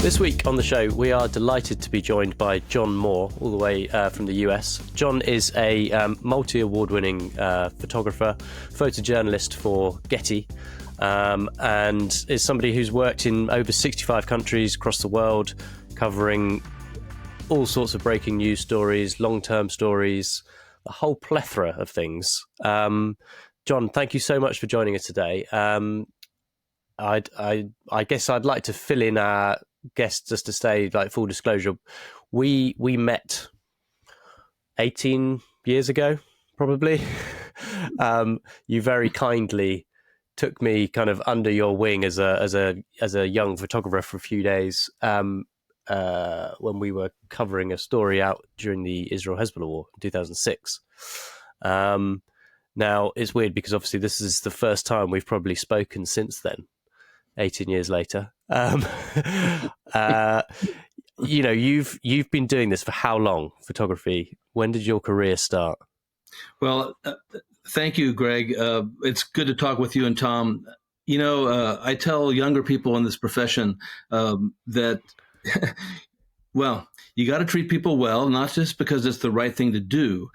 This week on the show, we are delighted to be joined by John Moore, all the way from the US. John is a multi-award-winning photographer, photojournalist for Getty, and is somebody who's worked in over 65 countries across the world, covering all sorts of breaking news stories, long-term stories, a whole plethora of things. John, thank you so much for joining us today. I guess I'd like to fill in our guests just to say, like, full disclosure, we met 18 years ago, probably. You very kindly took me kind of under your wing as a young photographer for a few days when we were covering a story out during the Israel-Hezbollah war in 2006. Now, it's weird because obviously this is the first time we've probably spoken since then, 18 years later. You know, you've been doing this for how long, photography? When did your career start? Well, thank you, Greg. It's good to talk with you and Tom. You know, I tell younger people in this profession that, well, you got to treat people well, not just because it's the right thing to do,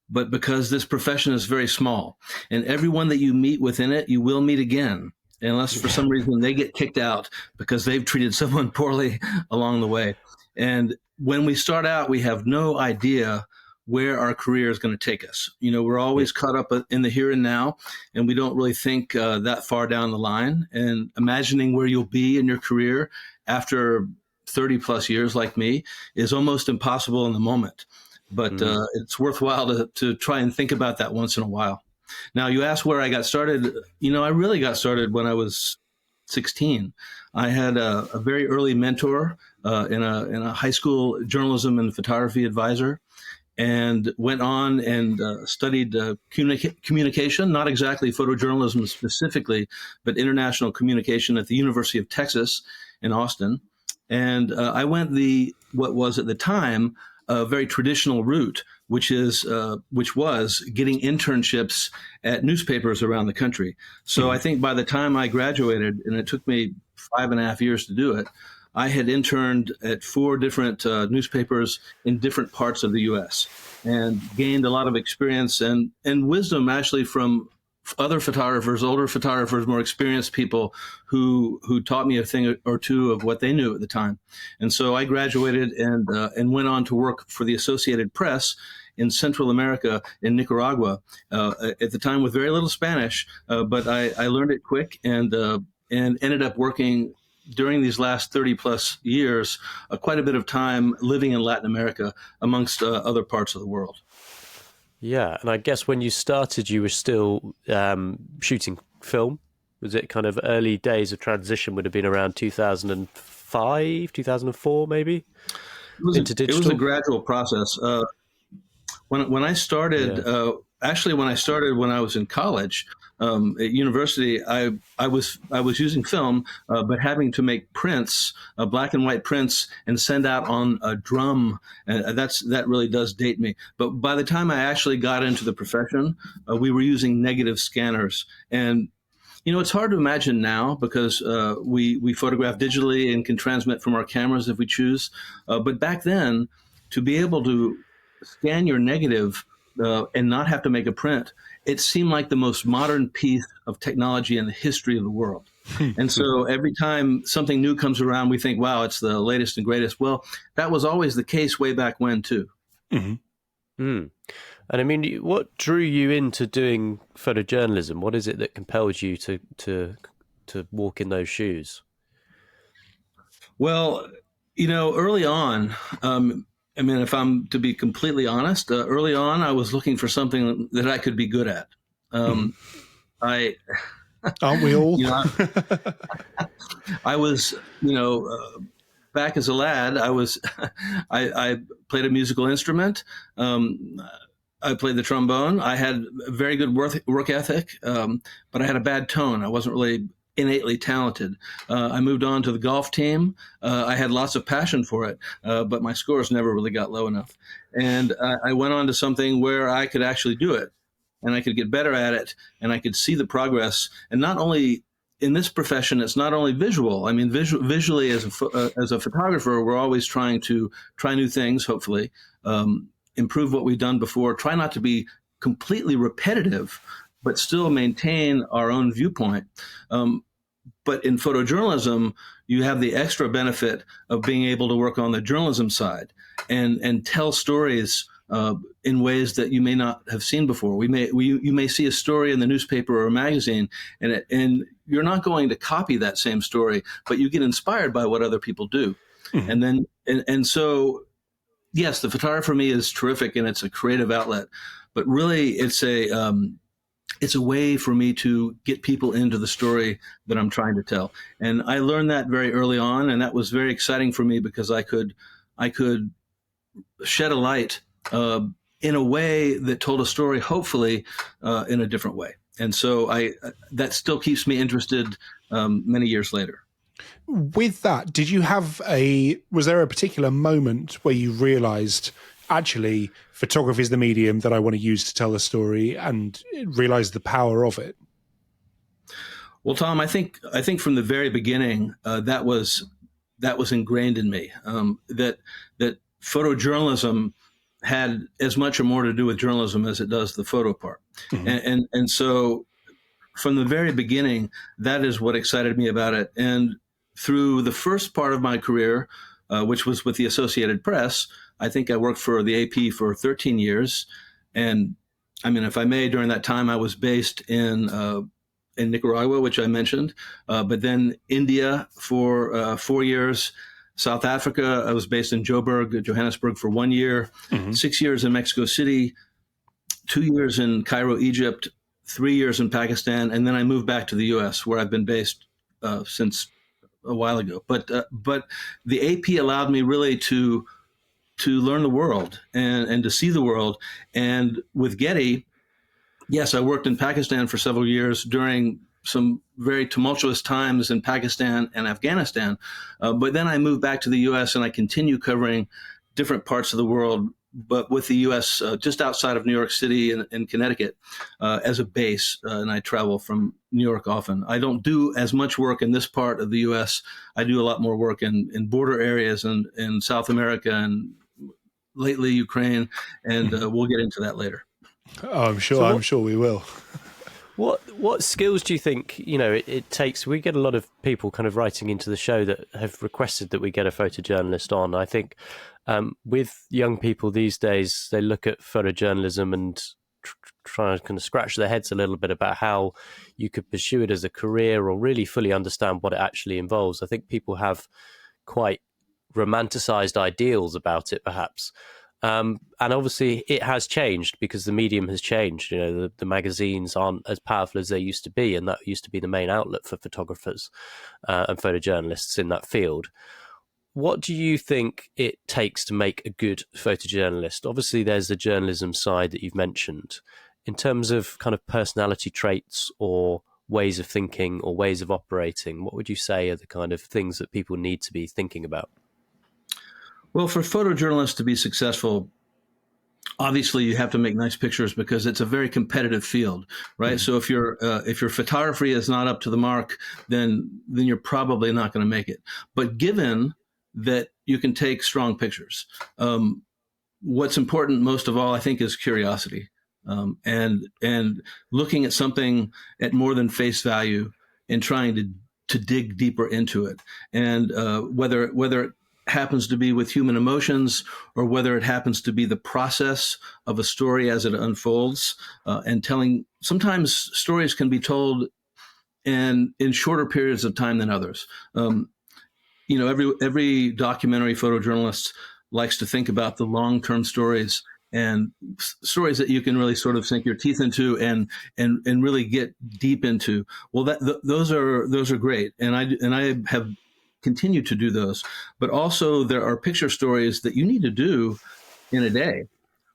but because this profession is very small. And everyone that you meet within it, you will meet again, unless for some reason they get kicked out because they've treated someone poorly along the way. And when we start out, we have no idea where our career is going to take us. You know, we're always caught up in the here and now, and we don't really think that far down the line. And imagining where you'll be in your career after 30 plus years like me is almost impossible in the moment. But it's worthwhile to try and think about that once in a while. Now, you asked where I got started. You know, I really got started when I was 16. I had a very early mentor in a high school journalism and photography advisor, and went on and studied communication, not exactly photojournalism specifically, but international communication at the University of Texas in Austin. And I went what was at the time a very traditional route, which was getting internships at newspapers around the country. So I think by the time I graduated, and it took me 5.5 years to do it, I had interned at 4 different newspapers in different parts of the U.S. and gained a lot of experience and wisdom actually from other photographers, older photographers, more experienced people who taught me a thing or two of what they knew at the time. And so I graduated and went on to work for the Associated Press in Central America, in Nicaragua, at the time with very little Spanish, but I learned it quick and ended up working during these last 30 plus years, quite a bit of time living in Latin America amongst other parts of the world. Yeah, and I guess when you started, you were still shooting film. Was it kind of early days of transition? Would have been around 2005, 2004, maybe? Into digital? It was a gradual process. When I started, actually, when I started when I was in college at university, I was using film, but having to make prints, black and white prints, and send out on a drum. And that really does date me. But by the time I actually got into the profession, we were using negative scanners. And you know, it's hard to imagine now because we photograph digitally and can transmit from our cameras if we choose. But back then, to be able to scan your negative and not have to make a print, it seemed like the most modern piece of technology in the history of the world. And so every time something new comes around, we think, wow, it's the latest and greatest. Well, that was always the case way back when, too. Mm-hmm. Mm. And I mean, what drew you into doing photojournalism? What is it that compels you to walk in those shoes? Well, you know, early on, I mean, if I'm to be completely honest, early on, I was looking for something that I could be good at. Aren't we all? You know, I was, you know, back as a lad, I played a musical instrument. I played the trombone. I had a very good work ethic, but I had a bad tone. I wasn't really innately talented. I moved on to the golf team. I had lots of passion for it, but my scores never really got low enough. And I went on to something where I could actually do it, and I could get better at it, and I could see the progress. And not only in this profession, it's not only visual. I mean, visually as a photographer, we're always trying to try new things, hopefully, improve what we've done before, try not to be completely repetitive, but still maintain our own viewpoint. But in photojournalism, you have the extra benefit of being able to work on the journalism side and tell stories in ways that you may not have seen before. You may see a story in the newspaper or a magazine, and you're not going to copy that same story, but you get inspired by what other people do. Mm-hmm. And so, yes, the photography for me is terrific, and it's a creative outlet. But really, it's a way for me to get people into the story that I'm trying to tell. And I learned that very early on, and that was very exciting for me because I could shed a light in a way that told a story, hopefully in a different way. And so that still keeps me interested many years later. With that, was there a particular moment where you realized, actually, photography is the medium that I want to use to tell the story, and realize the power of it? Well, Tom, I think from the very beginning that was ingrained in me, that photojournalism had as much or more to do with journalism as it does the photo part. Mm-hmm. And so from the very beginning, that is what excited me about it. And through the first part of my career, which was with the Associated Press, I think I worked for the AP for 13 years. And I mean, if I may, during that time, I was based in Nicaragua, which I mentioned, but then India for 4 years, South Africa. I was based in Johannesburg for 1 year, mm-hmm. 6 years in Mexico City, 2 years in Cairo, Egypt, 3 years in Pakistan, and then I moved back to the U.S., where I've been based since a while ago. But the AP allowed me really to learn the world and to see the world. And with Getty, yes, I worked in Pakistan for several years during some very tumultuous times in Pakistan and Afghanistan. But then I moved back to the U.S. and I continue covering different parts of the world, but with the U.S. Just outside of New York City and Connecticut as a base. And I travel from New York often. I don't do as much work in this part of the U.S. I do a lot more work in border areas and in South America and lately Ukraine. And we'll get into that later. Oh, I'm sure we will. What skills do you think it takes? We get a lot of people kind of writing into the show that have requested that we get a photojournalist on. I think with young people these days, they look at photojournalism and try to kind of scratch their heads a little bit about how you could pursue it as a career or really fully understand what it actually involves. I think people have quite romanticized ideals about it, perhaps. And obviously it has changed because the medium has changed. The magazines aren't as powerful as they used to be, and that used to be the main outlet for photographers and photojournalists in that field. What do you think it takes to make a good photojournalist? Obviously there's the journalism side that you've mentioned. In terms of kind of personality traits or ways of thinking or ways of operating, what would you say are the kind of things that people need to be thinking about? Well, for photojournalists to be successful, obviously you have to make nice pictures because it's a very competitive field, right? Mm-hmm. So if your photography is not up to the mark, then you're probably not going to make it. But given that you can take strong pictures, what's important most of all, I think, is curiosity, and looking at something at more than face value and trying to dig deeper into it, and whether it happens to be with human emotions or whether it happens to be the process of a story as it unfolds, and telling. Sometimes stories can be told in shorter periods of time than others. Every documentary photojournalist likes to think about the long-term stories and stories that you can really sort of sink your teeth into and really get deep into. Well, those are great, and I have continue to do those. But also there are picture stories that you need to do in a day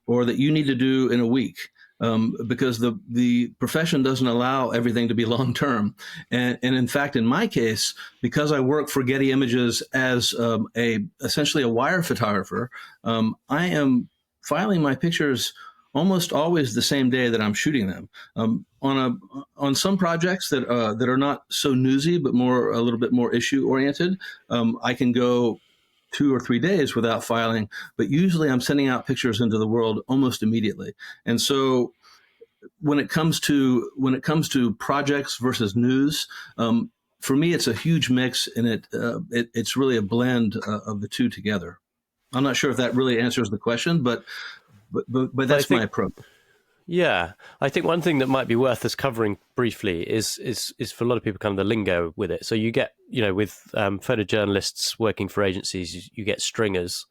or that you need to do in a week, because the profession doesn't allow everything to be long term. And in fact, in my case, because I work for Getty Images as essentially a wire photographer, I am filing my pictures almost always the same day that I'm shooting them. On some projects that are not so newsy but a little bit more issue oriented, I can go 2 or 3 days without filing, but usually I'm sending out pictures into the world almost immediately. And so when it comes to projects versus news, for me it's a huge mix, and it's really a blend of the two together. I'm not sure if that really answers the question, but that's my approach. Yeah, I think one thing that might be worth us covering briefly is for a lot of people kind of the lingo with it. So you get, with photojournalists working for agencies, you get stringers.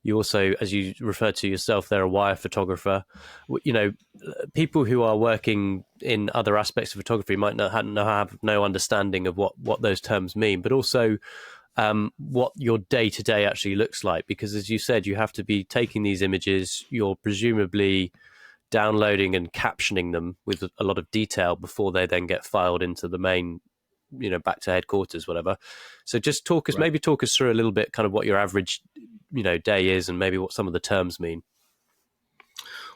You also, as you referred to yourself, they're a wire photographer. People who are working in other aspects of photography might not have no understanding of what those terms mean, but also what your day-to-day actually looks like. Because as you said, you have to be taking these images, you're presumably downloading and captioning them with a lot of detail before they then get filed into the main, back to headquarters, whatever. So just talk us through a little bit kind of what your average, day is, and maybe what some of the terms mean.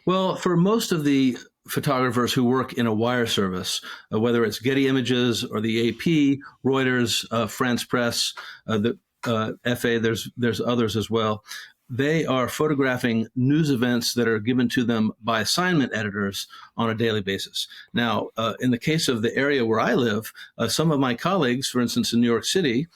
Well, for most of the photographers who work in a wire service, whether it's Getty Images or the AP, Reuters, France Press, the FA, there's others as well. They are photographing news events that are given to them by assignment editors on a daily basis. Now, in the case of the area where I live, some of my colleagues, for instance, in New York City,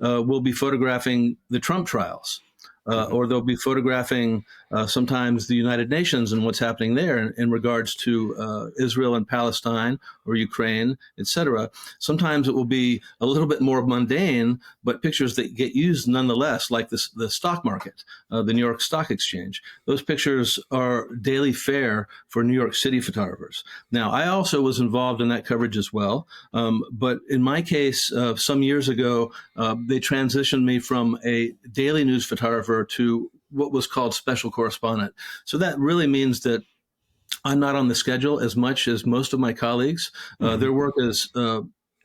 will be photographing the Trump trials. Or they'll be photographing sometimes the United Nations and what's happening there in regards to Israel and Palestine or Ukraine, etc. Sometimes it will be a little bit more mundane, but pictures that get used nonetheless, like the stock market, the New York Stock Exchange. Those pictures are daily fare for New York City photographers. Now, I also was involved in that coverage as well, but in my case, some years ago, they transitioned me from a daily news photographer to what was called special correspondent. So that really means that I'm not on the schedule as much as most of my colleagues. Their work is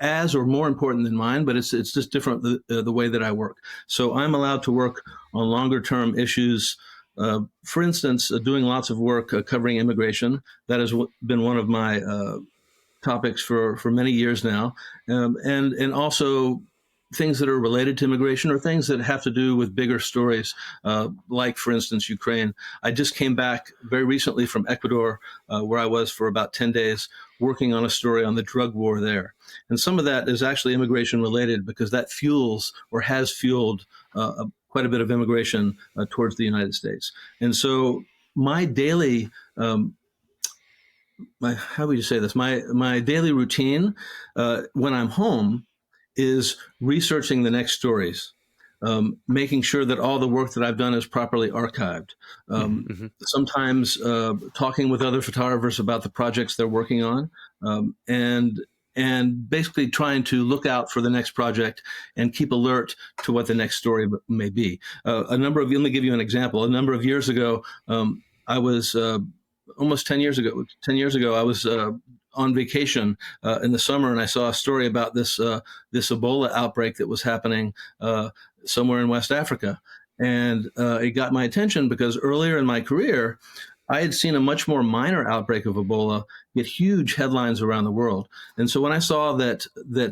as or more important than mine, but it's just different the way that I work. So I'm allowed to work on longer term issues. For instance, doing lots of work covering immigration. That has been one of my topics for many years now, and also things that are related to immigration or things that have to do with bigger stories, like, for instance, Ukraine. I just came back very recently from Ecuador, where I was for about 10 days working on a story on the drug war there. And some of that is actually immigration related because that fuels or has fueled quite a bit of immigration towards the United States. And so my daily how would you say this? My daily routine when I'm home is researching the next stories, making sure that all the work that I've done is properly archived. Sometimes talking with other photographers about the projects they're working on, and basically trying to look out for the next project and keep alert to what the next story may be. Let me give you an example. A number of years ago, I was almost 10 years ago. 10 years ago, I was on vacation in the summer, and I saw a story about this Ebola outbreak that was happening somewhere in West Africa. And it got my attention because earlier in my career, I had seen a much more minor outbreak of Ebola get huge headlines around the world. And so when I saw that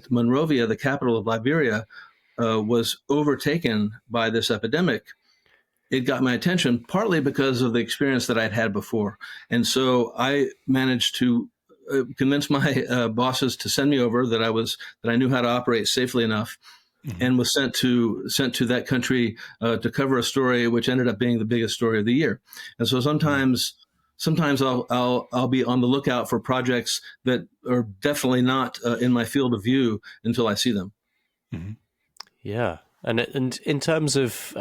Monrovia, the capital of Liberia, was overtaken by this epidemic, it got my attention, partly because of the experience that I'd had before. And so I managed to convince my bosses to send me over, that I knew how to operate safely enough, and was sent to that country to cover a story which ended up being the biggest story of the year. And so sometimes I'll be on the lookout for projects that are definitely not in my field of view until I see them. Yeah. And in terms of,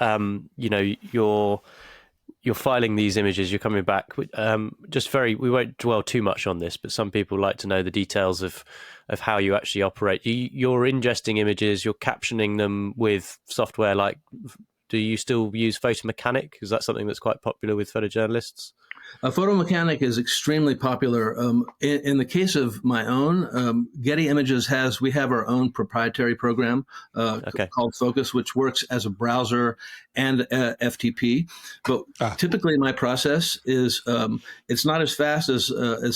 you're filing these images, you're coming back. We won't dwell too much on this, but some people like to know the details of how you actually operate. You're ingesting images, you're captioning them with software like, do you still use Photo Mechanic? Is that something that's quite popular with photojournalists? A photo mechanic is extremely popular. In the case of my own, Getty Images we have our own proprietary program Okay. called Focus, which works as a browser and FTP. But typically, my process is it's not as fast as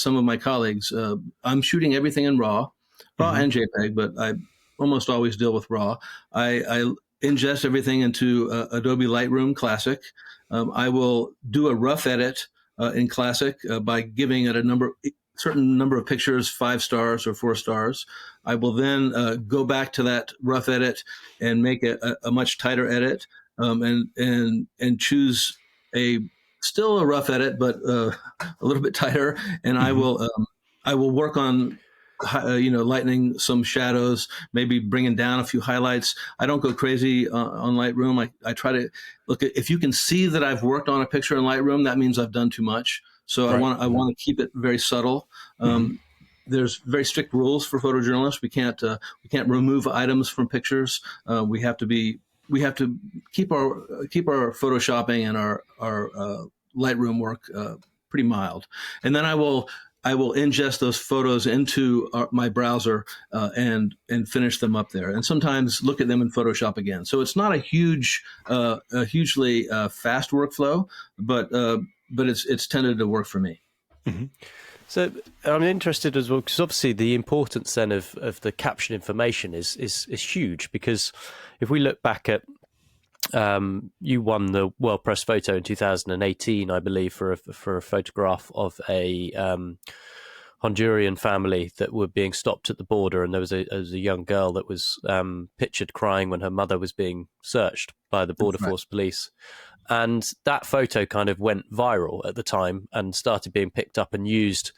some of my colleagues. I'm shooting everything in RAW and JPEG, but I almost always deal with RAW. I ingest everything into Adobe Lightroom Classic. I will do a rough edit in Classic by giving it certain number of pictures, 5 stars or 4 stars. I will then go back to that rough edit and make a much tighter edit, and choose still a rough edit, but a little bit tighter. And I will work on lightening some shadows, maybe bringing down a few highlights. I don't go crazy on Lightroom. I try to look at, if you can see that I've worked on a picture in Lightroom, that means I've done too much. So I want to keep it very subtle. There's very strict rules for photojournalists. We can't remove items from pictures. We have to keep our photoshopping and our Lightroom work pretty mild. And then I will ingest those photos into my browser and finish them up there, and sometimes look at them in Photoshop again. So it's not a hugely fast workflow, but it's tended to work for me. Mm-hmm. So I'm interested as well, because obviously the importance then of the caption information is huge, because if we look back at you won the World Press Photo in 2018, I believe, for a photograph of a Honduran family that were being stopped at the border, and there was a young girl that was pictured crying when her mother was being searched by the Border Force Police. And that photo kind of went viral at the time and started being picked up and used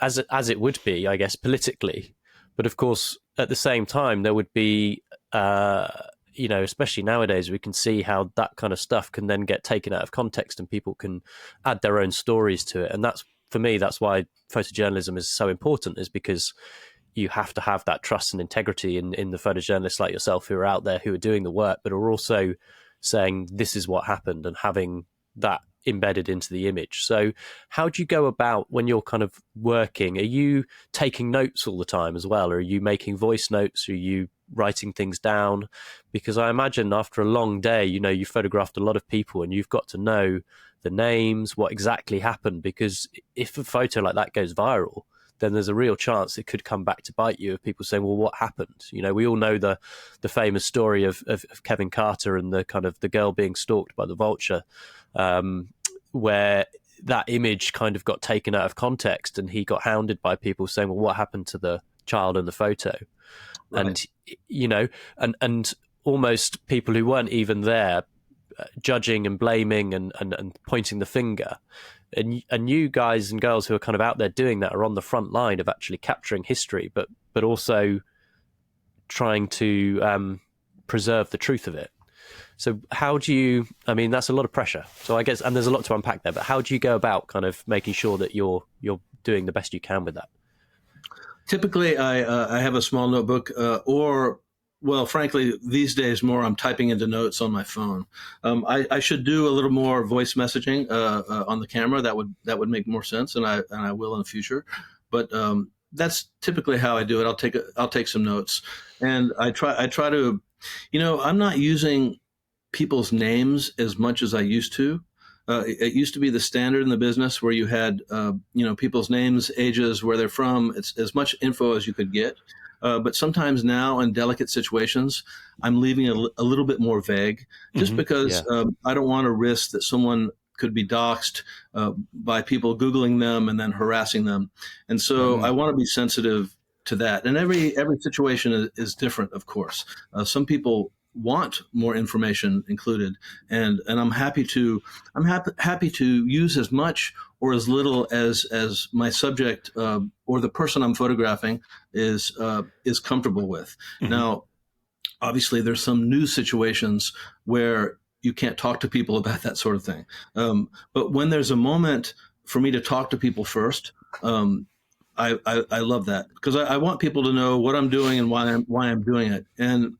as it would be, I guess, politically. But of course, at the same time, there would be, especially nowadays, we can see how that kind of stuff can then get taken out of context and people can add their own stories to it. And that's, for me, that's why photojournalism is so important, is because you have to have that trust and integrity in the photojournalists like yourself who are out there, who are doing the work, but are also saying this is what happened and having that embedded into the image. So how do you go about when you're kind of working? Are you taking notes all the time as well? Or are you making voice notes? Are you writing things down? Because I imagine after a long day, you photographed a lot of people and you've got to know the names, what exactly happened, because if a photo like that goes viral, then there's a real chance it could come back to bite you, of people saying, well, what happened? We all know the famous story of Kevin Carter and the kind of the girl being stalked by the vulture, where that image kind of got taken out of context and he got hounded by people saying, well, what happened to the child in the photo? Right. And, and almost people who weren't even there judging and blaming and pointing the finger. And you guys and girls who are kind of out there doing that are on the front line of actually capturing history, but also trying to preserve the truth of it. So how do you, that's a lot of pressure. So I guess, and there's a lot to unpack there, but how do you go about kind of making sure that you're doing the best you can with that? Typically, I have a small notebook well, frankly, these days more I'm typing into notes on my phone. I should do a little more voice messaging on the camera. That would make more sense, and I will in the future. But that's typically how I do it. I'll take some notes, and I try to, I'm not using people's names as much as I used to. It used to be the standard in the business where you had people's names, ages, where they're from. It's as much info as you could get. But sometimes now in delicate situations, I'm leaving a little bit more vague, just because I don't want to risk that someone could be doxxed by people Googling them and then harassing them. And so I want to be sensitive to that. And every situation is different, of course. Some people want more information included, and I'm happy to use as much or as little as my subject or the person I'm photographing is comfortable with. Now, obviously, there's some news situations where you can't talk to people about that sort of thing. But when there's a moment for me to talk to people first, I love that, because I want people to know what I'm doing and why I'm doing it. And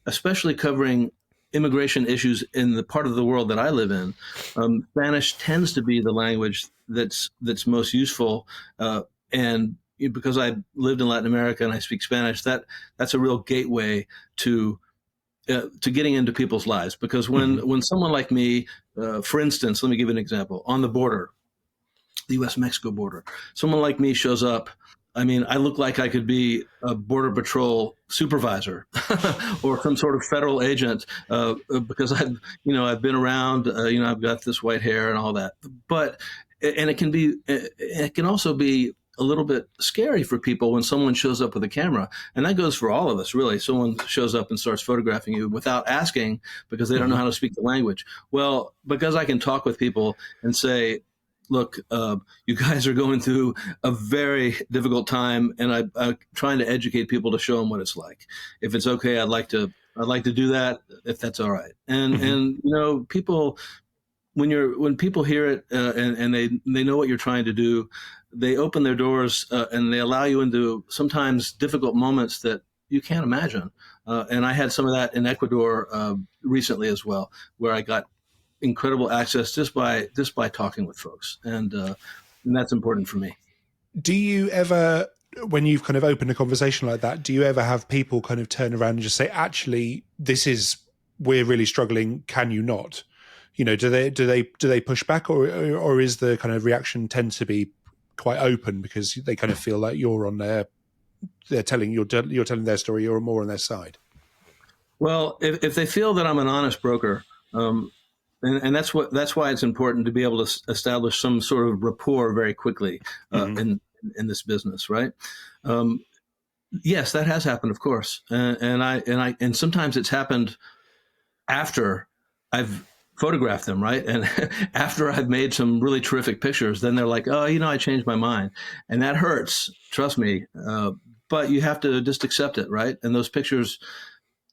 especially covering immigration issues in the part of the world that I live in, Spanish tends to be the language that's most useful. And because I lived in Latin America and I speak Spanish, that's a real gateway to getting into people's lives. Because when someone like me, for instance, let me give you an example, on the border, the U.S.-Mexico border, someone like me shows up. I mean, I look like I could be a Border Patrol supervisor or some sort of federal agent because I've been around. I've got this white hair and all that. But it can also be a little bit scary for people when someone shows up with a camera, and that goes for all of us, really. Someone shows up and starts photographing you without asking because they don't know how to speak the language. Well, because I can talk with people and say, look, you guys are going through a very difficult time, and I'm trying to educate people to show them what it's like. If it's okay, I'd like to do that, if that's all right. And people, when people hear it and they know what you're trying to do, they open their doors and they allow you into sometimes difficult moments that you can't imagine. And I had some of that in Ecuador recently as well, where I got incredible access just by talking with folks, and that's important for me. Do you ever, when you've kind of opened a conversation like that, do you ever have people kind of turn around and just say, actually, we're really struggling, can you not? Do they push back, or is the kind of reaction tend to be quite open because they kind of feel like you're telling their story, you're more on their side? Well, if they feel that I'm an honest broker, and that's why it's important to be able to establish some sort of rapport very quickly in this business, right? Yes, that has happened, of course, and sometimes it's happened after I've photographed them, right? And after I've made some really terrific pictures, then they're like, oh, I changed my mind, and that hurts. Trust me, but you have to just accept it, right? And those pictures,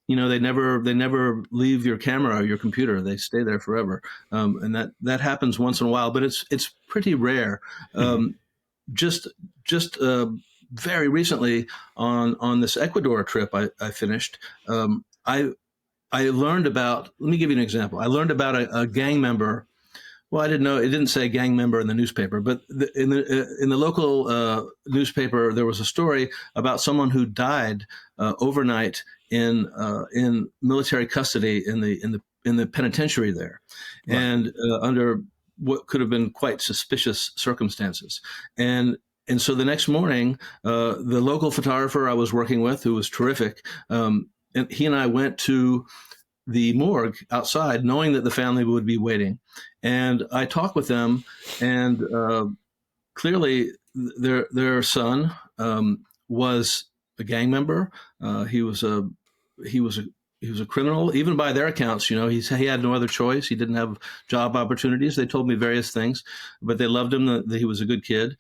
they never leave your camera or your computer. They stay there forever. And that happens once in a while, but it's pretty rare. Just very recently on this Ecuador trip I finished, I learned about, let me give you an example. I learned about a gang member. Well, I didn't know, it didn't say gang member in the newspaper, but in the local newspaper, there was a story about someone who died overnight in military custody in the penitentiary there, right. And under what could have been quite suspicious circumstances. And so the next morning, the local photographer I was working with, who was terrific, and he and I went to the morgue outside, knowing that the family would be waiting. And I talked with them, and clearly their son was a gang member. He was a criminal, even by their accounts. He had no other choice. He didn't have job opportunities. They told me various things, but they loved him. That he was a good kid.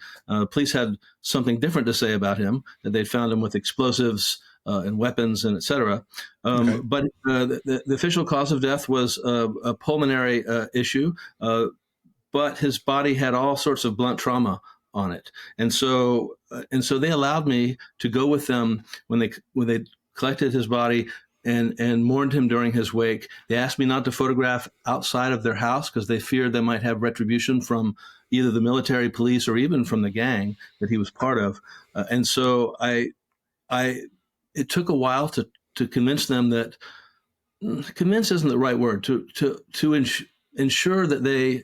Police had something different to say about him. That they'd found him with explosives and weapons and et cetera. Okay. But the official cause of death was a pulmonary issue. But his body had all sorts of blunt trauma on it, and so they allowed me to go with them when they collected his body and mourned him during his wake. They asked me not to photograph outside of their house because they feared they might have retribution from either the military, police, or even from the gang that he was part of. And so it took a while to convince them that convince isn't the right word, to ensure that they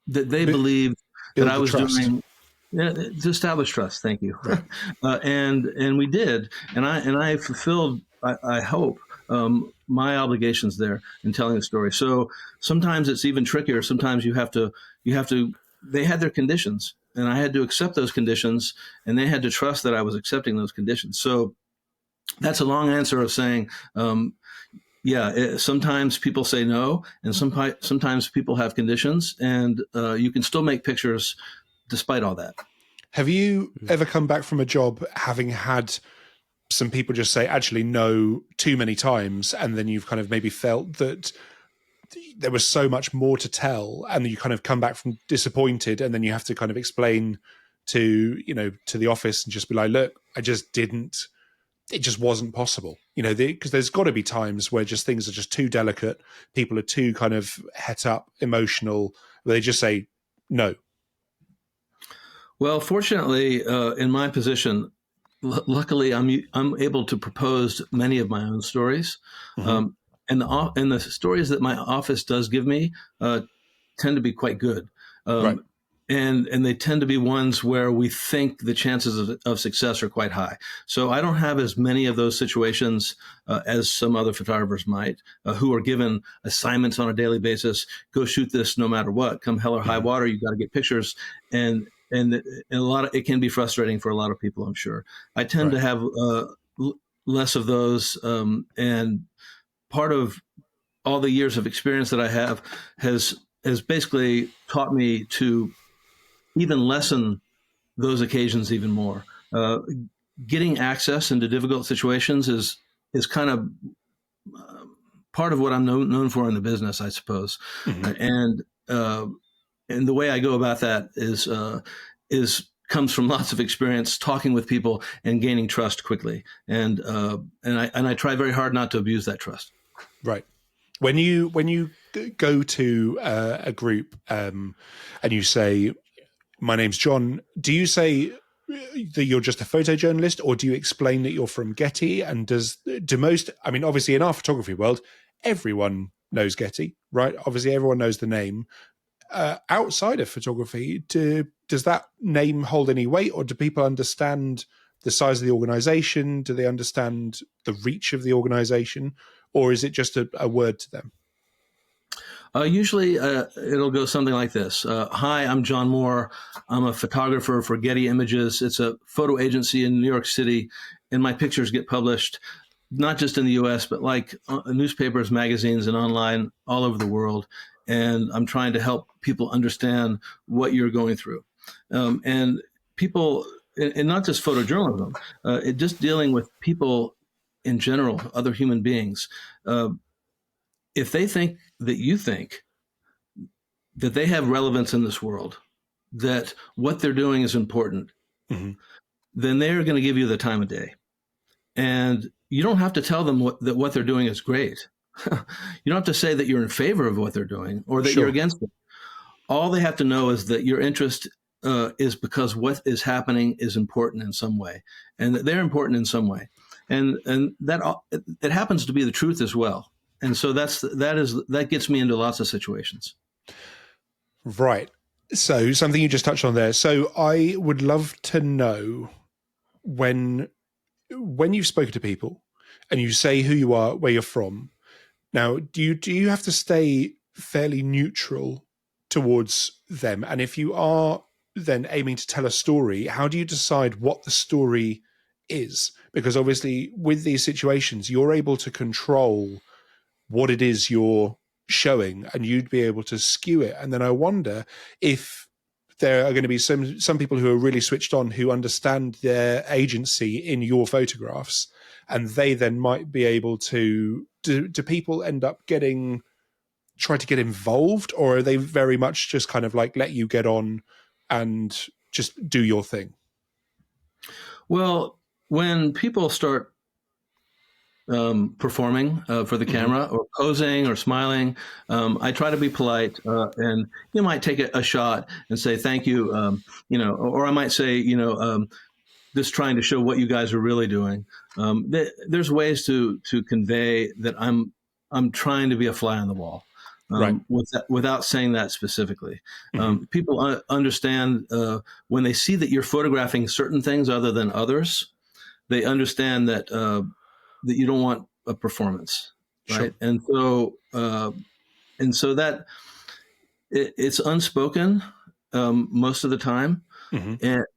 believed that I was doing. Yeah, to establish trust. Thank you. Right. And we did, and I fulfilled, I hope, my obligations there in telling the story. So sometimes it's even trickier. Sometimes you have to. They had their conditions, and I had to accept those conditions, and they had to trust that I was accepting those conditions. So that's a long answer of saying, sometimes people say no, and sometimes people have conditions, and you can still make pictures despite all that. Have you ever come back from a job having had some people just say, actually, no, too many times, and then you've kind of maybe felt that there was so much more to tell, and you kind of come back from disappointed, and then you have to kind of explain to the office and just be like, look, I just didn't it just wasn't possible, because there's got to be times where just things are just too delicate. People are too kind of het up, emotional. They just say no. Well, fortunately, in my position, luckily, I'm able to propose many of my own stories, Mm-hmm. and the stories that my office does give me tend to be quite good. Right. And they tend to be ones where we think the chances of success are quite high. So I don't have as many of those situations as some other photographers might, who are given assignments on a daily basis. Go shoot this no matter what. Come hell or high water, you got to get pictures. And a lot of it can be frustrating for a lot of people, I'm sure. I tend to have less of those, and part of all the years of experience that I have has basically taught me to even lessen those occasions even more. Getting access into difficult situations is kind of part of what I'm known for in the business, I suppose. And the way I go about that is comes from lots of experience talking with people and gaining trust quickly. And I try very hard not to abuse that trust. Right. When you go to a group and you say, "My name's John," do you say that you're just a photojournalist, or do you explain that you're from Getty? And I mean, obviously in our photography world, everyone knows Getty, right? Obviously everyone knows the name. Outside of photography, does that name hold any weight, or do people understand the size of the organization? Do they understand the reach of the organization, or is it just a word to them? Usually it'll go something like this. Hi, I'm John Moore. I'm a photographer for Getty Images. It's a photo agency in New York City, and my pictures get published not just in the US, but like newspapers, magazines, and online all over the world. And I'm trying to help people understand what you're going through. And people, and not just photojournalism, just dealing with people in general, other human beings. If they think that you think that they have relevance in this world, that what they're doing is important, then they're going to give you the time of day. And you don't have to tell them that what they're doing is great. You don't have to say that you're in favor of what they're doing or that you're against it. All they have to know is that your interest is because what is happening is important in some way, and that they're important in some way. And that it happens to be the truth as well. And so that gets me into lots of situations. Right. So something you just touched on there. So I would love to know when you've spoken to people and you say who you are, where you're from. Now, do you have to stay fairly neutral towards them? And if you are then aiming to tell a story, how do you decide what the story is? Because obviously with these situations, you're able to control what it is you're showing, and you'd be able to skew it. And then I wonder if there are going to be some people who are really switched on, who understand their agency in your photographs, and they then might be able to do people end up try to get involved, or are they very much just kind of like let you get on and just do your thing? Well, when people start performing for the camera or posing or smiling, I try to be polite, and you might take a shot and say thank you, or I might say, just trying to show what you guys are really doing. There's ways to convey that I'm trying to be a fly on the wall, Right. without saying that specifically. People understand when they see that you're photographing certain things other than others. They understand that you don't want a performance, right? Sure. And so that it's unspoken most of the time.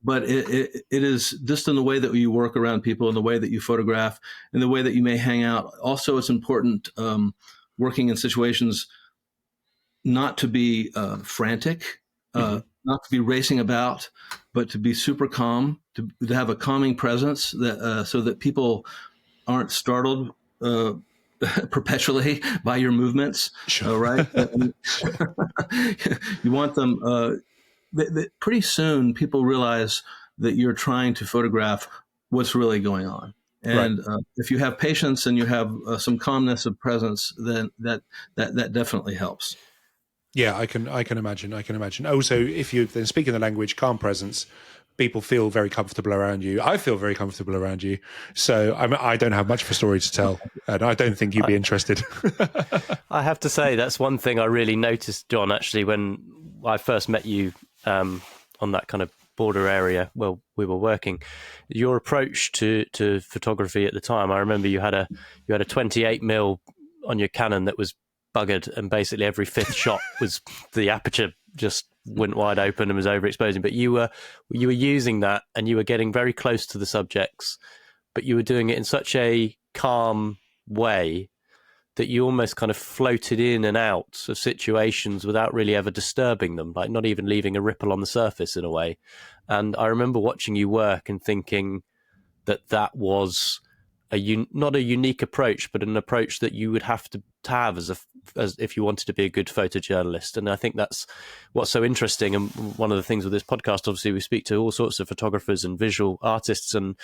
But it is just in the way that you work around people, in the way that you photograph, in the way that you may hang out. Also, it's important working in situations not to be frantic, not to be racing about, but to be super calm, to have a calming presence, that so that people aren't startled perpetually by your movements. Sure. Right? You want them. Pretty soon, people realize that you're trying to photograph what's really going on. And if you have patience and you have some calmness of presence, then that definitely helps. Yeah, I can imagine. I can imagine. Also, if you're then speaking the language, calm presence, people feel very comfortable around you. I feel very comfortable around you. So I don't have much of a story to tell, and I don't think you'd be interested. I have to say, that's one thing I really noticed, John, actually, when I first met you on that kind of border area where we were working. Your approach to photography at the time, I remember you had a 28mm on your Canon that was buggered, and basically every fifth shot was the aperture just went wide open and was overexposing. But you were using that, and you were getting very close to the subjects, but you were doing it in such a calm way that you almost kind of floated in and out of situations without really ever disturbing them, like not even leaving a ripple on the surface in a way. And I remember watching you work and thinking that was not a unique approach, but an approach that you would have to have as if you wanted to be a good photojournalist. And I think that's what's so interesting. And one of the things with this podcast, obviously, we speak to all sorts of photographers and visual artists, and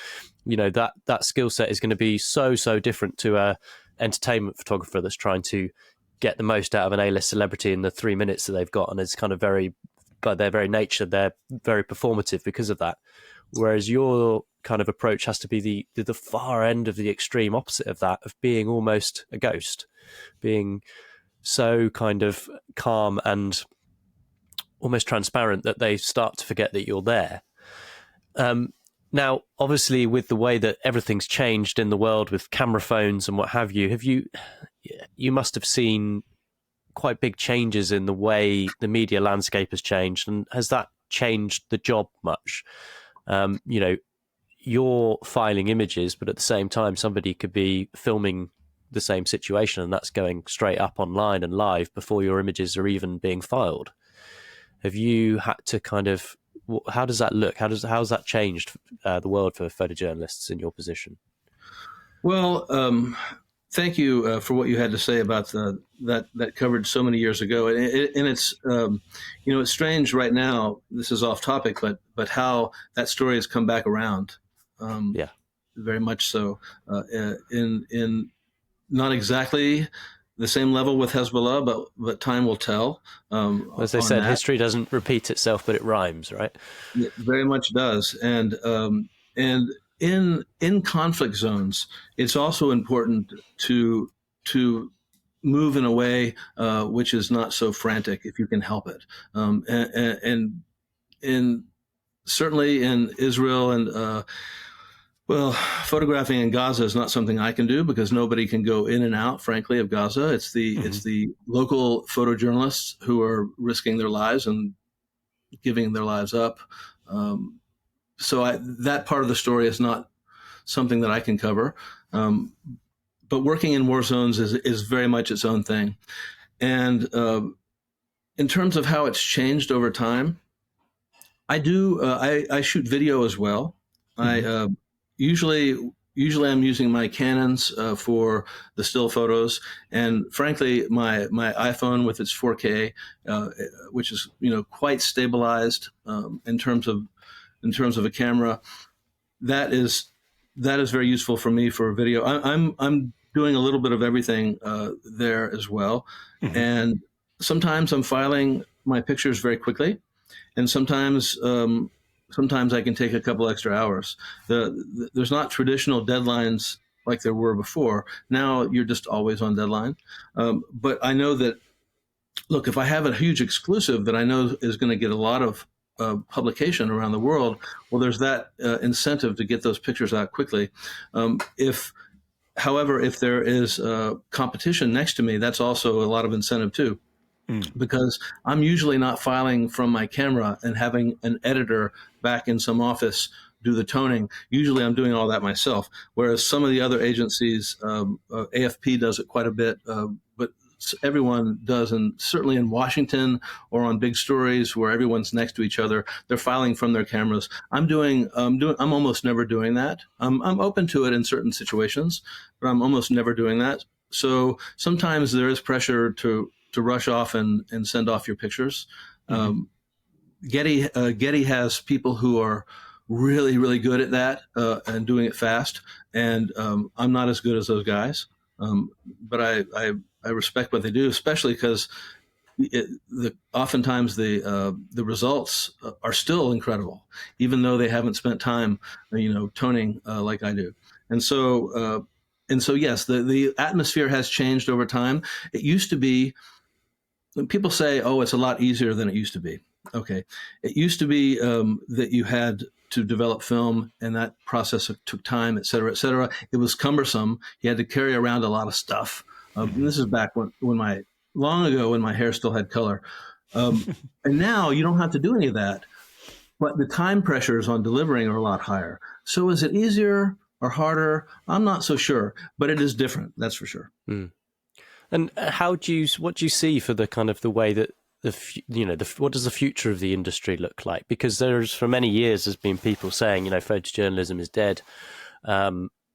that skill set is going to be so different to a entertainment photographer that's trying to get the most out of an A-list celebrity in the 3 minutes that they've got, and it's kind of by their very nature, they're very performative because of that. Whereas your kind of approach has to be the far end of the extreme opposite of that, of being almost a ghost, being so kind of calm and almost transparent that they start to forget that you're there. Now, obviously, with the way that everything's changed in the world with camera phones and what have you, you must have seen quite big changes in the way the media landscape has changed. And has that changed the job much? You're filing images, but at the same time, somebody could be filming the same situation, and that's going straight up online and live before your images are even being filed. Have you had to kind of, how does that look? How's that changed the world for photojournalists in your position? Well, thank you for what you had to say about that coverage so many years ago. And it's it's strange right now. This is off topic, but how that story has come back around. Very much so. In not exactly the same level with Hezbollah, but time will tell. As they said, history doesn't repeat itself, but it rhymes, right? It very much does. And in conflict zones, it's also important to move in a way which is not so frantic, if you can help it. And certainly in Israel and photographing in Gaza is not something I can do, because nobody can go in and out, frankly, of Gaza. It's the local photojournalists who are risking their lives and giving their lives up. So that part of the story is not something that I can cover. But working in war zones is very much its own thing. And in terms of how it's changed over time, I shoot video as well. I usually I'm using my Canons for the still photos, and frankly, my iPhone with its 4K, which is quite stabilized in terms of a camera, that is very useful for me for video. I'm doing a little bit of everything there as well, and sometimes I'm filing my pictures very quickly, and sometimes I can take a couple extra hours. There's not traditional deadlines like there were before. Now you're just always on deadline. But I know that, look, if I have a huge exclusive that I know is going to get a lot of publication around the world, well, there's that incentive to get those pictures out quickly. However, if there is competition next to me, that's also a lot of incentive too. Because I'm usually not filing from my camera and having an editor back in some office do the toning. Usually I'm doing all that myself, whereas some of the other agencies, AFP does it quite a bit, but everyone does, and certainly in Washington or on big stories where everyone's next to each other, they're filing from their cameras. I'm almost never doing that. I'm open to it in certain situations, but I'm almost never doing that. So sometimes there is pressure to rush off and send off your pictures. Getty has people who are really, really good at that and doing it fast. And I'm not as good as those guys, but I respect what they do, especially because oftentimes the results are still incredible, even though they haven't spent time, toning like I do. And so yes, the atmosphere has changed over time. It used to be, when people say, "Oh, it's a lot easier than it used to be." Okay, it used to be that you had to develop film, and that process took time, et cetera, et cetera. It was cumbersome. You had to carry around a lot of stuff. And this is back long ago when my hair still had color. And now you don't have to do any of that, but the time pressures on delivering are a lot higher. So is it easier or harder? I'm not so sure, but it is different. That's for sure. Mm. And what do you see for the kind of the way that what does the future of the industry look like? Because for many years there's been people saying, photojournalism is dead,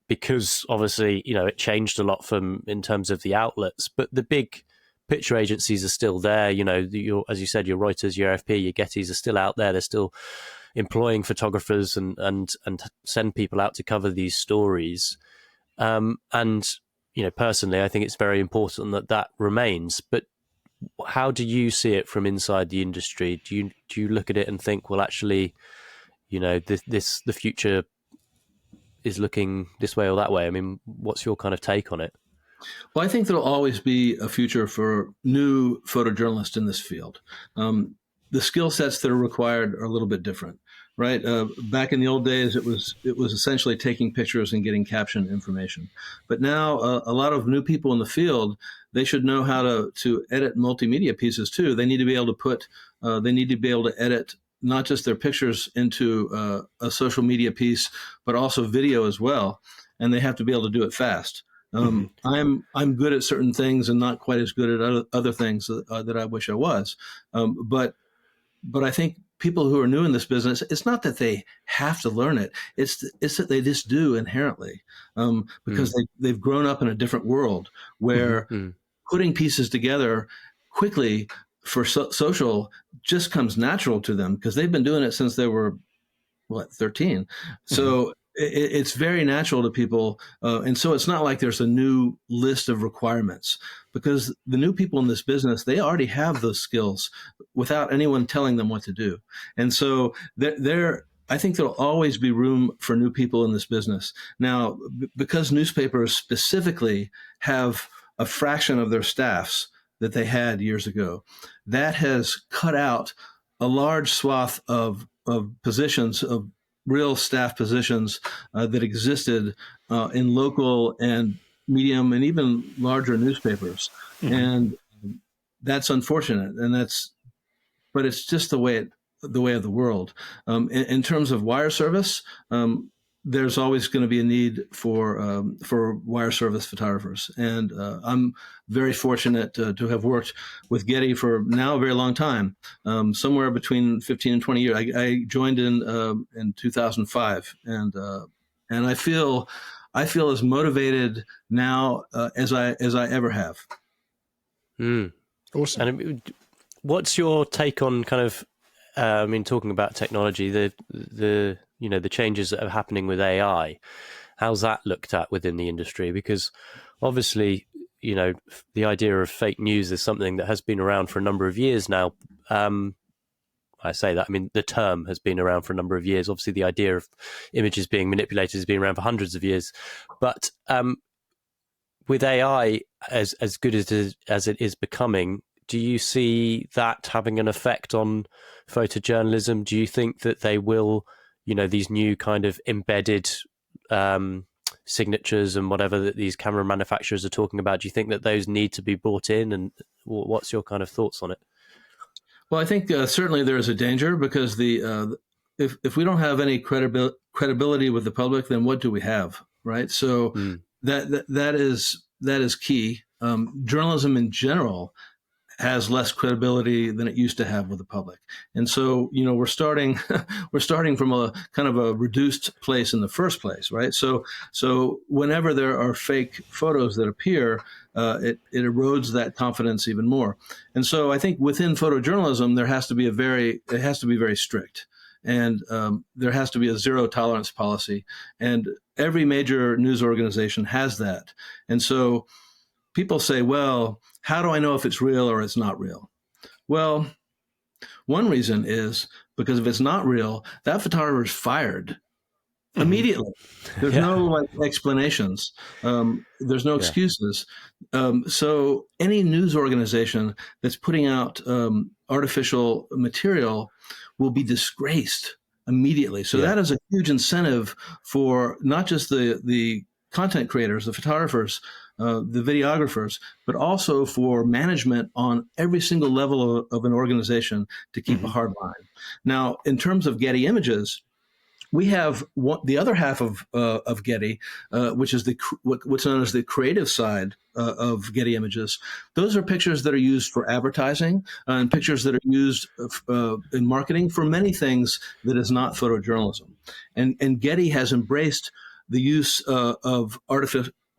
because obviously, it changed a lot in terms of the outlets, but the big picture agencies are still there. As you said, your Reuters, your AFP, your Gettys are still out there. They're still employing photographers and send people out to cover these stories. And personally, I think it's very important that remains. But how do you see it from inside the industry? Do you look at it and think, well, actually, the future is looking this way or that way? I mean, what's your kind of take on it? Well, I think there'll always be a future for new photojournalists in this field. The skill sets that are required are a little bit different, right? Back in the old days, it was essentially taking pictures and getting captioned information. But now, a lot of new people in the field, they should know how to edit multimedia pieces too. They need to be able to edit not just their pictures into a social media piece, but also video as well. And they have to be able to do it fast. I'm good at certain things and not quite as good at other things that I wish I was. But I think people who are new in this business, it's not that they have to learn it. It's that they just do inherently, because they've grown up in a different world where putting pieces together quickly for social just comes natural to them because they've been doing it since they were 13. So it's very natural to people. And so it's not like there's a new list of requirements because the new people in this business, they already have those skills without anyone telling them what to do. And so I think there'll always be room for new people in this business. Now, because newspapers specifically have a fraction of their staffs that they had years ago, that has cut out a large swath of positions, of real staff positions that existed in local and medium and even larger newspapers. And that's unfortunate. But it's just the way of the world. In terms of wire service, there's always going to be a need for wire service photographers. And I'm very fortunate to have worked with Getty for now a very long time, somewhere between 15 and 20 years. I joined in 2005, and I feel as motivated now as I ever have. Awesome. And what's your take on kind of, talking about technology, the changes that are happening with AI, how's that looked at within the industry? Because obviously, the idea of fake news is something that has been around for a number of years now. I say that, the term has been around for a number of years. Obviously, the idea of images being manipulated has been around for hundreds of years. But with AI, as good as it is becoming, do you see that having an effect on photojournalism? Do you think that they will, these new kind of embedded signatures and whatever that these camera manufacturers are talking about, do you think that those need to be brought in? And what's your kind of thoughts on it? Well, I think certainly there is a danger because if we don't have any credibility with the public, then what do we have, right? So that is key. Journalism in general has less credibility than it used to have with the public. And so, we're starting from a kind of a reduced place in the first place, right? So whenever there are fake photos that appear, it erodes that confidence even more. And so I think within photojournalism, it has to be very strict. and there has to be a zero tolerance policy. And every major news organization has that. And so people say, well, how do I know if it's real or it's not real? Well, one reason is because if it's not real, that photographer is fired immediately. There's no explanations. There's no excuses. So any news organization that's putting out artificial material will be disgraced immediately. So that is a huge incentive for not just the content creators, the photographers, the videographers, but also for management on every single level of an organization to keep a hard line. Now, in terms of Getty Images, we have the other half of Getty, which is what's known as the creative side of Getty Images. Those are pictures that are used for advertising and pictures that are used in marketing for many things that is not photojournalism. And Getty has embraced the use of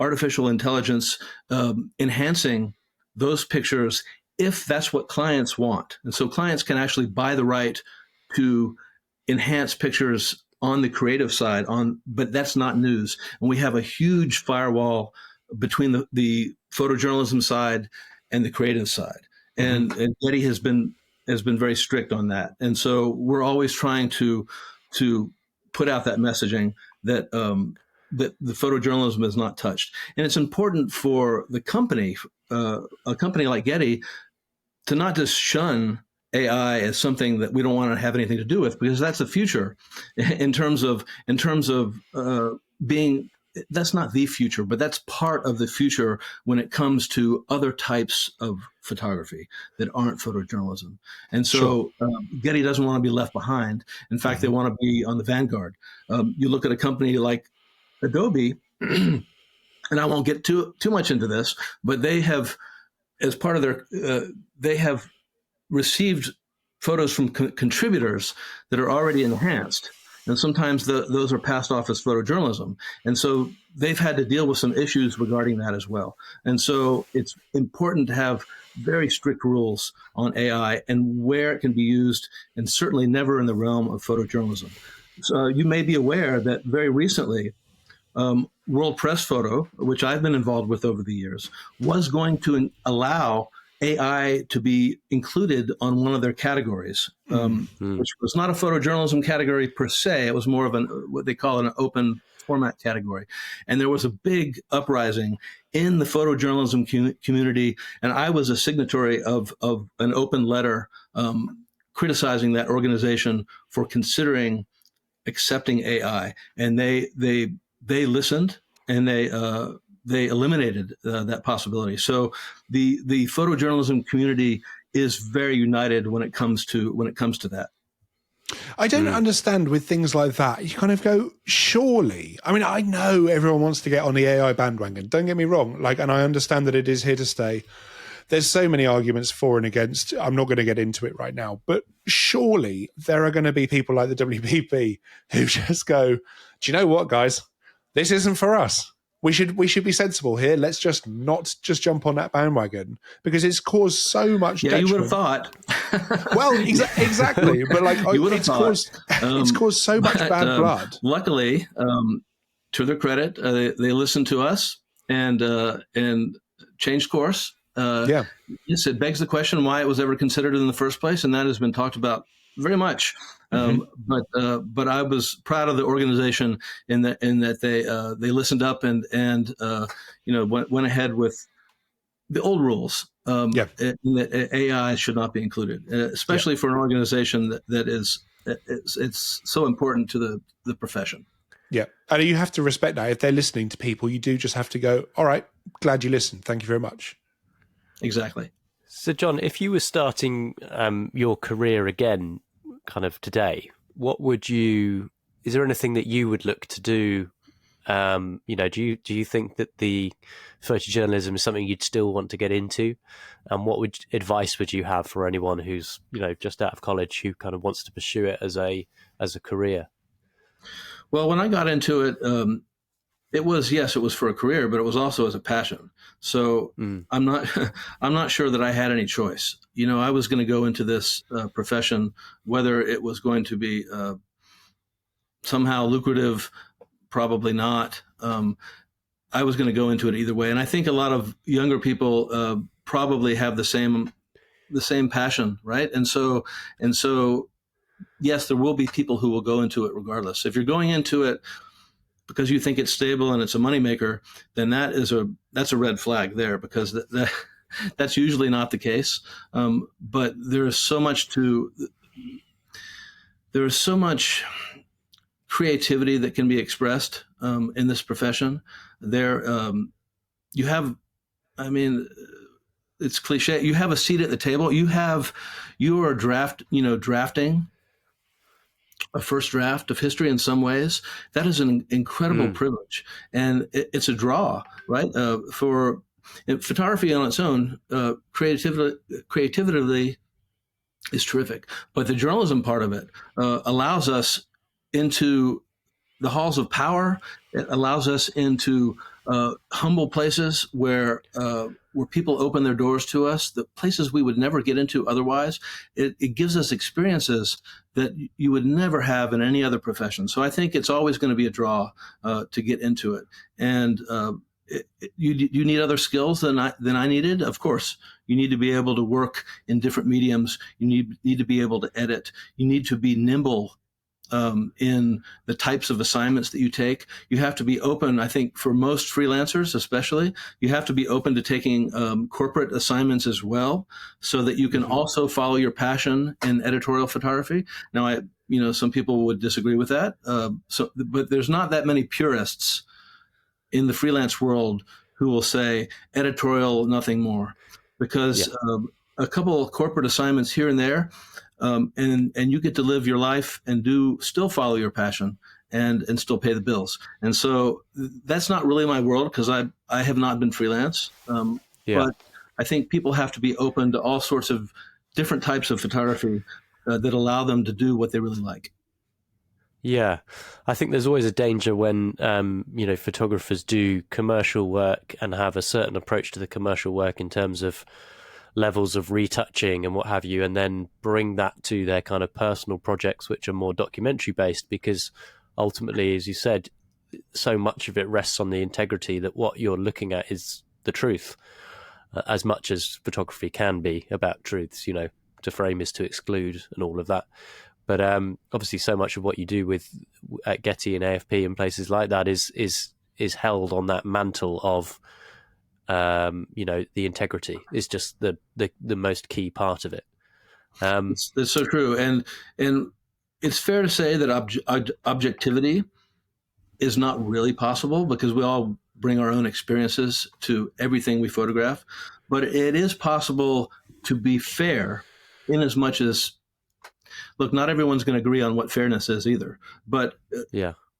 artificial intelligence enhancing those pictures if that's what clients want. And so clients can actually buy the right to enhance pictures on the creative side, but that's not news. And we have a huge firewall between the photojournalism side and the creative side. And Getty has been very strict on that. And so we're always trying to put out that messaging that that the photojournalism is not touched. And it's important for the company, a company like Getty, to not just shun AI as something that we don't want to have anything to do with, because that's the future in terms of being, that's not the future, but that's part of the future when it comes to other types of photography that aren't photojournalism. And so Getty doesn't want to be left behind. In fact, they want to be on the vanguard. You look at a company like Adobe, and I won't get too much into this, but they have, as part of their, they have received photos from contributors that are already enhanced. And sometimes those are passed off as photojournalism. And so they've had to deal with some issues regarding that as well. And so it's important to have very strict rules on AI and where it can be used, and certainly never in the realm of photojournalism. So you may be aware that very recently, World Press Photo, which I've been involved with over the years, was going to allow AI to be included on one of their categories, which was not a photojournalism category per se. It was more of what they call an open format category. And there was a big uprising in the photojournalism community. And I was a signatory of an open letter criticizing that organization for considering accepting AI. And they listened, and they eliminated that possibility. So the photojournalism community is very united when it comes to that. I don't understand with things like that. You kind of go, surely. I mean, I know everyone wants to get on the AI bandwagon. Don't get me wrong. And I understand that it is here to stay. There's so many arguments for and against. I'm not going to get into it right now. But surely there are going to be people like the WPP who just go, do you know what, guys? This isn't for us. We should be sensible here. Let's just not just jump on that bandwagon, because it's caused so much detriment. You would have thought. Well, exactly. But it's caused so much bad blood. Luckily, to their credit, they listened to us and changed course. Yes, it begs the question why it was ever considered in the first place, and that has been talked about very much. But I was proud of the organization in that they listened up and went ahead with the old rules. That AI should not be included, especially for an organization that is it's so important to the profession. Yeah, and you have to respect that. If they're listening to people, you do just have to go, all right, glad you listened. Thank you very much. Exactly. So, John, if you were starting your career again, kind of today, is there anything that you would look to do? Do you think that the photojournalism is something you'd still want to get into? And what advice would you have for anyone who's, just out of college who kind of wants to pursue it as a career? Well, when I got into it, It was, yes, it was for a career, but it was also as a passion. So I'm not, I'm not sure that I had any choice. You know, I was going to go into this profession, whether it was going to be somehow lucrative, probably not. I was going to go into it either way, and I think a lot of younger people probably have the same passion, right? And so, yes, there will be people who will go into it regardless. If you're going into it because you think it's stable and it's a moneymaker, then that's a red flag there, because that's usually not the case. But there is so much creativity that can be expressed in this profession. You have, I mean, it's cliche. You have a seat at the table. You are drafting a first draft of history in some ways. That is an incredible privilege, and it's a draw, right? For photography on its own, creativity is terrific, but the journalism part of it allows us into the halls of power. It allows us into humble places where people open their doors to us, the places we would never get into otherwise. It gives us experiences that you would never have in any other profession. So I think it's always going to be a draw to get into it. And you need other skills than I needed. Of course, you need to be able to work in different mediums. You need to be able to edit. You need to be nimble in the types of assignments that you take. You have to be open, I think, for most freelancers especially, you have to be open to taking corporate assignments as well, so that you can also follow your passion in editorial photography. Now, some people would disagree with that. But there's not that many purists in the freelance world who will say editorial, nothing more, because a couple of corporate assignments here and there, and you get to live your life and still follow your passion and still pay the bills. And so that's not really my world, because I have not been freelance. But I think people have to be open to all sorts of different types of photography that allow them to do what they really like. Yeah, I think there's always a danger when, photographers do commercial work and have a certain approach to the commercial work in terms of levels of retouching and what have you, and then bring that to their kind of personal projects, which are more documentary based, because ultimately, as you said, so much of it rests on the integrity that what you're looking at is the truth, as much as photography can be about truths. To frame is to exclude and all of that. But obviously, so much of what you do at Getty and AFP and places like that is held on that mantle of the integrity is just the most key part of it. That's so true, and it's fair to say that objectivity is not really possible, because we all bring our own experiences to everything we photograph. But it is possible to be fair, in as much as, look, not everyone's going to agree on what fairness is either, but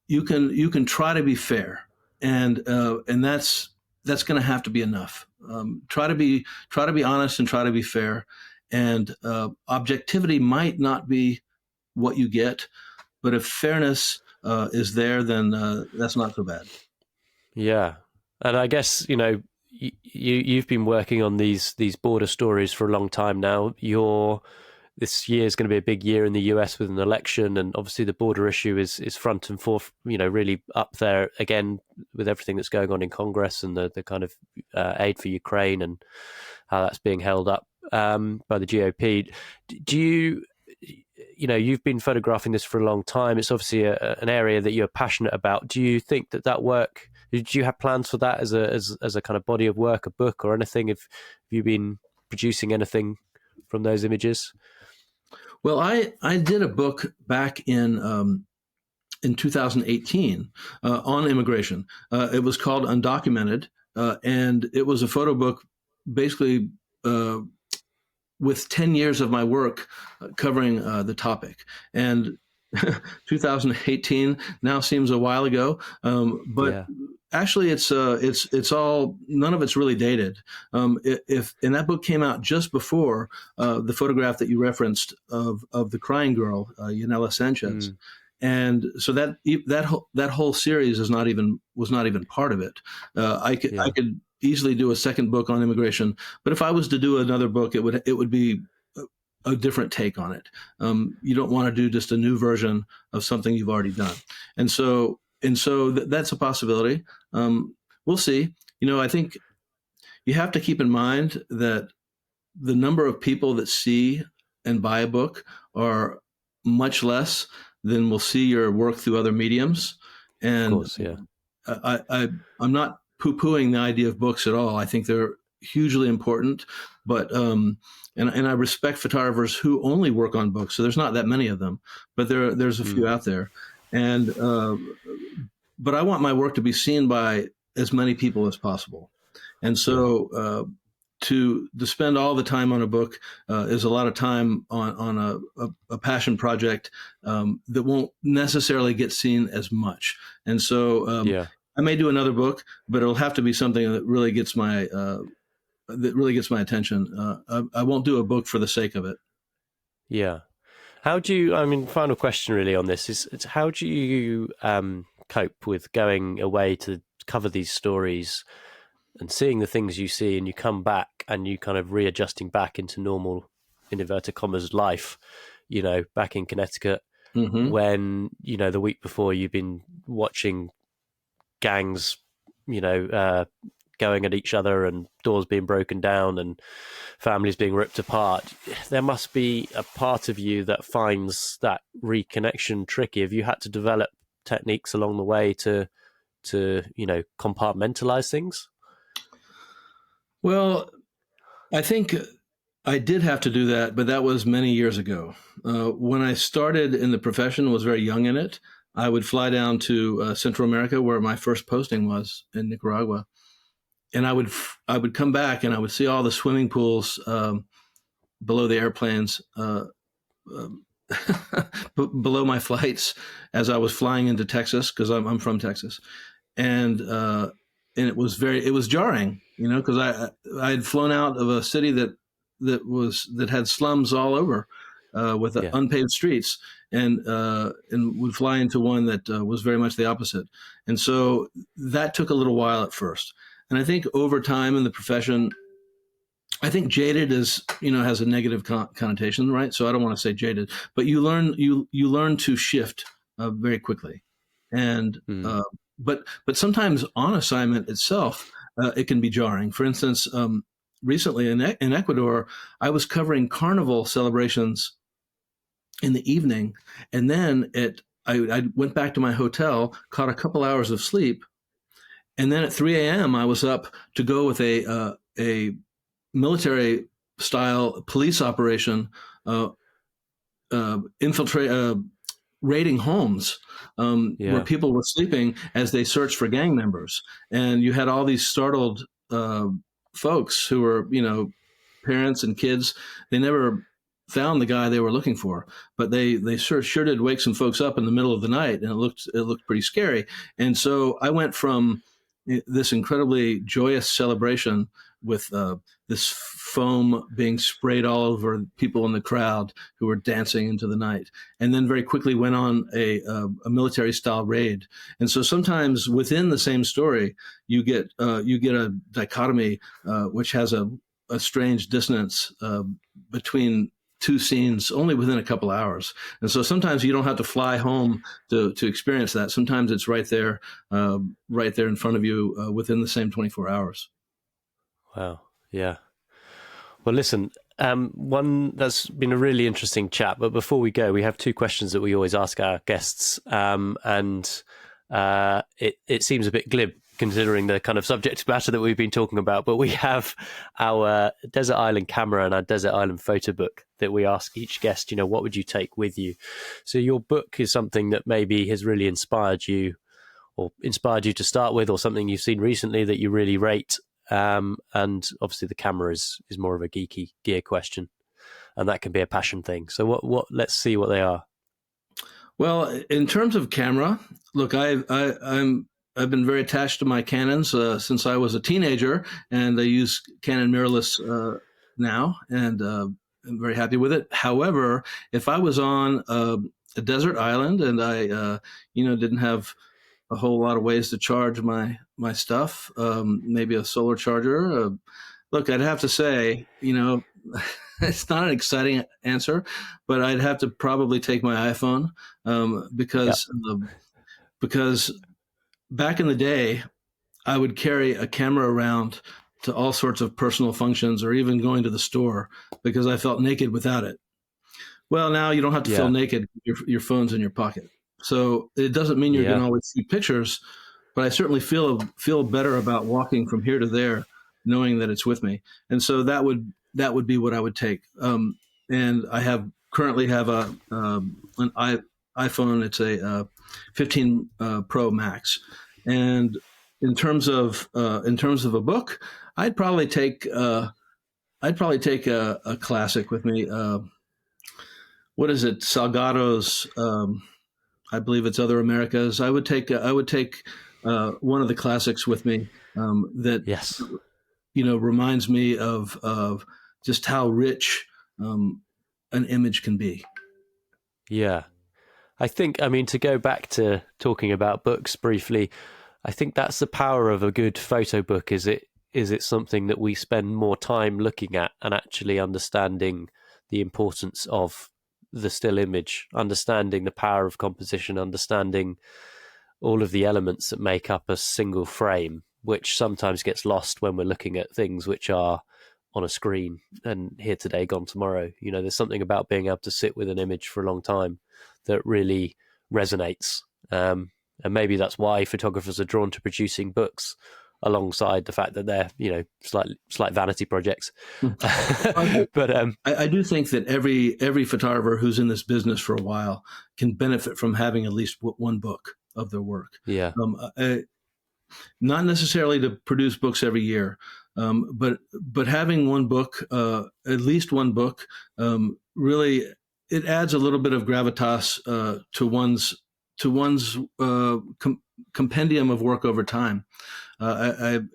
you can try to be fair, and that's going to have to be enough. Try to be honest and try to be fair, and objectivity might not be what you get, but if fairness is there, then that's not so bad. Yeah, and I guess you've been working on these border stories for a long time now. This year is going to be a big year in the US with an election, and obviously the border issue is front and forth, really up there again with everything that's going on in Congress and the kind of aid for Ukraine and how that's being held up by the GOP. Do you've been photographing this for a long time. It's obviously an area that you're passionate about. Do you think that work, do you have plans for that as a kind of body of work, a book or anything? Have you been producing anything from those images? Well, I did a book back in 2018 on immigration. It was called Undocumented, and it was a photo book basically with 10 years of my work covering the topic. And 2018 now seems a while ago, but actually it's all, none of it's really dated. And that book came out just before the photograph that you referenced of the crying girl, Yanela Sanchez. and so that whole series was not even part of it. I could easily do a second book on immigration, but if I was to do another book, it would be a different take on it. You don't want to do just a new version of something you've already done, and so that's a possibility. We'll see. I think you have to keep in mind that the number of people that see and buy a book are much less than will see your work through other mediums. And of course, yeah. I'm not poo-pooing the idea of books at all. I think they're hugely important, but and I respect photographers who only work on books. So there's not that many of them, but there's a few out there. And but I want my work to be seen by as many people as possible. And so to spend all the time on a book is a lot of time on a passion project that won't necessarily get seen as much. And so I may do another book, but it'll have to be something that really gets my attention. I won't do a book for the sake of it. Yeah. How do you, I mean, final question really on this is how do you cope with going away to cover these stories and seeing the things you see, and you come back and you kind of readjusting back into normal, in inverted commas, life, back in Connecticut, when, the week before you've been watching gangs, going at each other and doors being broken down and families being ripped apart. There must be a part of you that finds that reconnection tricky. Have you had to develop techniques along the way to compartmentalize things? Well, I think I did have to do that, but that was many years ago. When I started in the profession, was very young in it. I would fly down to Central America, where my first posting was in Nicaragua, and I would come back and I would see all the swimming pools below the airplanes, below my flights as I was flying into Texas, because I'm from Texas, and it was jarring, because I had flown out of a city that had slums all over, with unpaved streets, and would fly into one that was very much the opposite. And so that took a little while at first. And I think over time in the profession, I think jaded has a negative connotation, right? So I don't want to say jaded, but you learn to shift very quickly. And but sometimes on assignment itself, it can be jarring. For instance, recently in Ecuador, I was covering carnival celebrations in the evening, and then I went back to my hotel, caught a couple hours of sleep, and then at 3 a.m. I was up to go with a military style police operation, raiding homes where people were sleeping as they searched for gang members. And you had all these startled folks who were, parents and kids. They never found the guy they were looking for, but they sure did wake some folks up in the middle of the night, and it looked pretty scary. And so I went from this incredibly joyous celebration with this foam being sprayed all over people in the crowd who were dancing into the night, and then very quickly went on a military style raid. And so sometimes within the same story, you get a dichotomy which has a strange dissonance between two scenes only within a couple hours. And so sometimes you don't have to fly home to experience that. Sometimes it's right there in front of you within the same 24 hours. Wow. Yeah. Well, listen, one that's been a really interesting chat, but before we go, we have two questions that we always ask our guests. And it seems a bit glib considering the kind of subject matter that we've been talking about, but we have our Desert Island camera and our Desert Island photo book that we ask each guest, what would you take with you? So your book is something that maybe has really inspired you to start with, or something you've seen recently that you really rate. And obviously the camera is more of a geeky gear question, and that can be a passion thing. So what let's see what they are. Well, in terms of camera, look, I've been very attached to my Canons since I was a teenager, and I use Canon mirrorless now, and I'm very happy with it. However, if I was on a desert island, and I didn't have a whole lot of ways to charge my stuff. Maybe a solar charger. Look, I'd have to say, it's not an exciting answer, but I'd have to probably take my iPhone because back in the day, I would carry a camera around to all sorts of personal functions or even going to the store because I felt naked without it. Well, now you don't have to feel naked. Your phone's in your pocket. So it doesn't mean you're going to always see pictures, but I certainly feel better about walking from here to there, knowing that it's with me. And so that would be what I would take. And I currently have an iPhone. It's a 15 Pro Max. And in terms of a book, I'd probably take a classic with me. What is it? Salgado's. I believe it's Other Americas. I would take one of the classics with me that reminds me of just how rich an image can be. Yeah. I think, to go back to talking about books briefly, I think that's the power of a good photo book. Is it something that we spend more time looking at and actually understanding the importance of the still image, understanding the power of composition, understanding all of the elements that make up a single frame, which sometimes gets lost when we're looking at things which are on a screen and here today, gone tomorrow. There's something about being able to sit with an image for a long time that really resonates. And maybe that's why photographers are drawn to producing books alongside the fact that they're, slight vanity projects. But I do think that every photographer who's in this business for a while can benefit from having at least one book of their work. Yeah. Not necessarily to produce books every year, but having one book, at least one book, really it adds a little bit of gravitas to one's compendium of work over time. And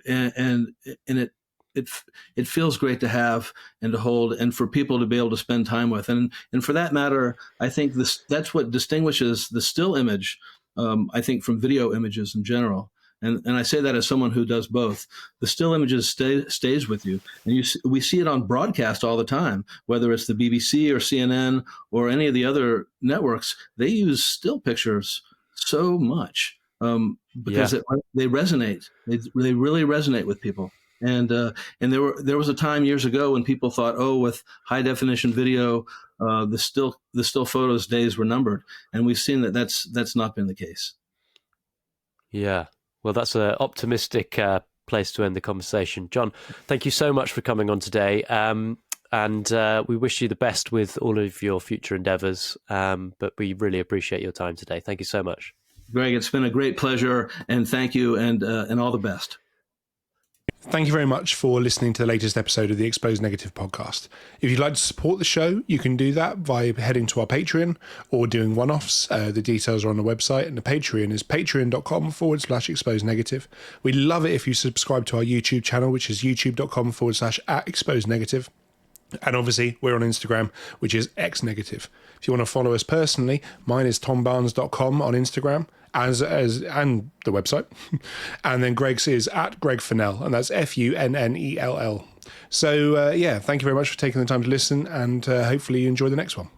it feels great to have and to hold and for people to be able to spend time with. And for that matter, I think that's what distinguishes the still image, I think, from video images in general. And I say that as someone who does both. The still images stays with you. And we see it on broadcast all the time, whether it's the BBC or CNN or any of the other networks. They use still pictures so much because they resonate. They really resonate with people. And there was a time years ago when people thought, with high definition video, the still photos days were numbered. And we've seen that that's not been the case. Yeah. Well, that's an optimistic place to end the conversation. John, thank you so much for coming on today. And we wish you the best with all of your future endeavors. But we really appreciate your time today. Thank you so much. Greg, it's been a great pleasure, and thank you, and all the best. Thank you very much for listening to the latest episode of the Exposed Negative podcast. If you'd like to support the show, you can do that by heading to our Patreon or doing one-offs. The details are on the website, and the Patreon is patreon.com/exposed negative. We'd love it if you subscribe to our YouTube channel, which is youtube.com/@exposed negative. And obviously, we're on Instagram, which is xnegative. If you want to follow us personally, mine is tombarnes.com on Instagram, and the website. And then Greg's is @GregFennell, and that's FUNNELL. So, thank you very much for taking the time to listen, and hopefully you enjoy the next one.